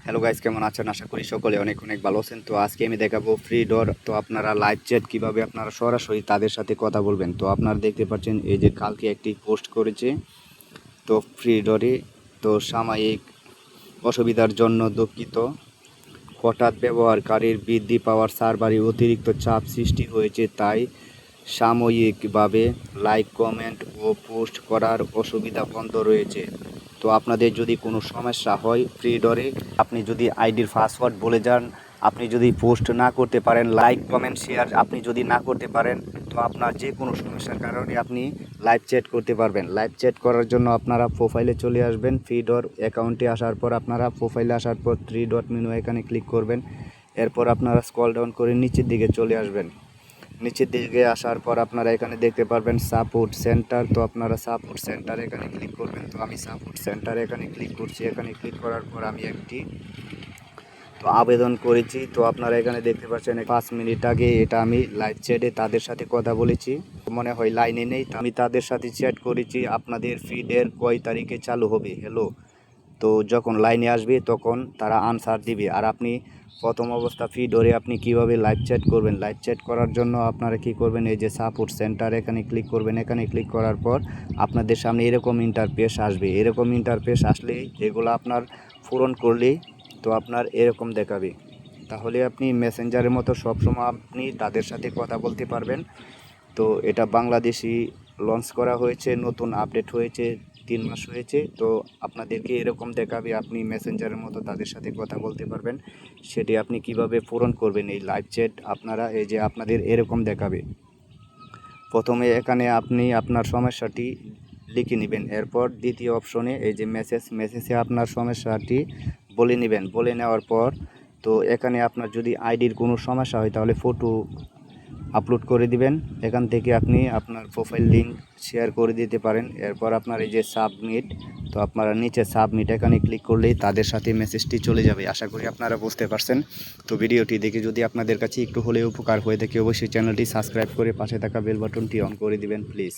Hello guys, কেমন আছেন? আশা করি সকলে অনেক অনেক ভালো আছেন। তো আজকে আমি দেখাবো ফ্রি ডোর। তো আপনারা লাইভ চ্যাট কিভাবে আপনারা সরাসরি তাদের সাথে কথা বলবেন। তো আপনারা দেখতে পাচ্ছেন এই যে কালকে একটি পোস্ট করেছে তো ফ্রি ডোরে। তো সাময়িক অসুবিধার জন্য দুঃখিত, হঠাৎ ব্যবহারকারীর বৃদ্ধি পাওয়ার সার্ভারে অতিরিক্ত চাপ সৃষ্টি হয়েছে, তাই সাময়িকভাবে লাইক কমেন্ট ও পোস্ট করার অসুবিধা বন্ধ রয়েছে। তো আপনাদের যদি কোনো সমস্যা হয় ফ্রি ডোরে, আপনি যদি আইডির পাসওয়ার্ড বলে যান, আপনি যদি পোস্ট না করতে পারেন, লাইক কমেন্ট শেয়ার আপনি যদি না করতে পারেন, তো আপনার যে কোনো সমস্যার কারণে আপনি লাইভ চ্যাট করতে পারবেন। লাইভ চ্যাট করার জন্য আপনারা প্রোফাইলে চলে আসবেন। ফ্রি ডোর অ্যাকাউন্টে আসার পর আপনারা প্রোফাইলে আসার পর থ্রি ডট মেনু এখানে ক্লিক করবেন। এরপর আপনারা স্ক্রল ডাউন করে নিচের দিকে চলে আসবেন। নিচের দিকে আসার পর আপনারা এখানে দেখতে পারবেন সাপোর্ট সেন্টার। তো আপনারা সাপোর্ট সেন্টার এখানে ক্লিক করবেন। তো আমি সাপোর্ট সেন্টার এখানে ক্লিক করছি। এখানে ক্লিক করার পর আমি একটি আবেদন করেছি। তো আপনারা এখানে দেখতে পাচ্ছেন 5 মিনিট আগে এটা আমি লাইভ চ্যাটে তাদের সাথে কথা বলেছি। মনে হয় লাইনে নেই, আমি তাদের সাথে চ্যাট করেছি আপনাদের ফিডের কয় তারিখে চালু হবে, হ্যালো। তো যখন লাইনে আসবে তখন তারা আনসার দিবে। আর আপনি প্রথম অবস্থা ফি ধরে আপনি কিভাবে লাইভ চ্যাট করবেন, লাইভ চ্যাট করার জন্য আপনারা কি করবেন, এই যে সাপোর্ট সেন্টার এখানে ক্লিক করবেন। এখানে ক্লিক করার পর আপনাদের সামনে এরকম ইন্টারফেস আসবে। এরকম ইন্টারফেস আসলেই এগুলো আপনার পূরণ করলেই তো আপনার এরকম দেখাবে। তাহলে আপনি মেসেঞ্জারের মতো সবসময় আপনি তাদের সাথে কথা বলতে পারবেন। তো এটা বাংলাদেশি লঞ্চ করা হয়েছে, নতুন আপডেট হয়েছে, 3 মাস হয়েছে। তো আপনাদেরকে এরকম দেখাবে, আপনি মেসেঞ্জারের মতো তাদের সাথে কথা বলতে পারবেন। সেটি আপনি কিভাবে পূরণ করবেন এই লাইভ চ্যাট, আপনারা এই যে আপনাদের এরকম দেখাবে। প্রথমে এখানে আপনি আপনার সমস্যাটি লিখে নেবেন। এরপর দ্বিতীয় অপশনে এই যে মেসেজে আপনার সমস্যাটি বলে নেবেন। বলে নেওয়ার পর তো এখানে আপনার যদি আইডির কোনো সমস্যা হয় তাহলে ফটো আপলোড করে দিবেন। এখান থেকে আপনি আপনার প্রোফাইল লিঙ্ক শেয়ার করে দিতে পারেন। এরপর আপনার এই যে সাবমিট, তো আপনারা নিচে সাবমিট এখানে ক্লিক করলেই তাদের সাথে মেসেজটি চলে যাবে। আশা করি আপনারা বুঝতে পারছেন। তো ভিডিওটি দেখে যদি আপনাদের কাছে একটু হলেও উপকার হয়ে থাকে, অবশ্যই চ্যানেলটি সাবস্ক্রাইব করে পাশে থাকা বেল বাটনটি অন করে দিবেন প্লিজ।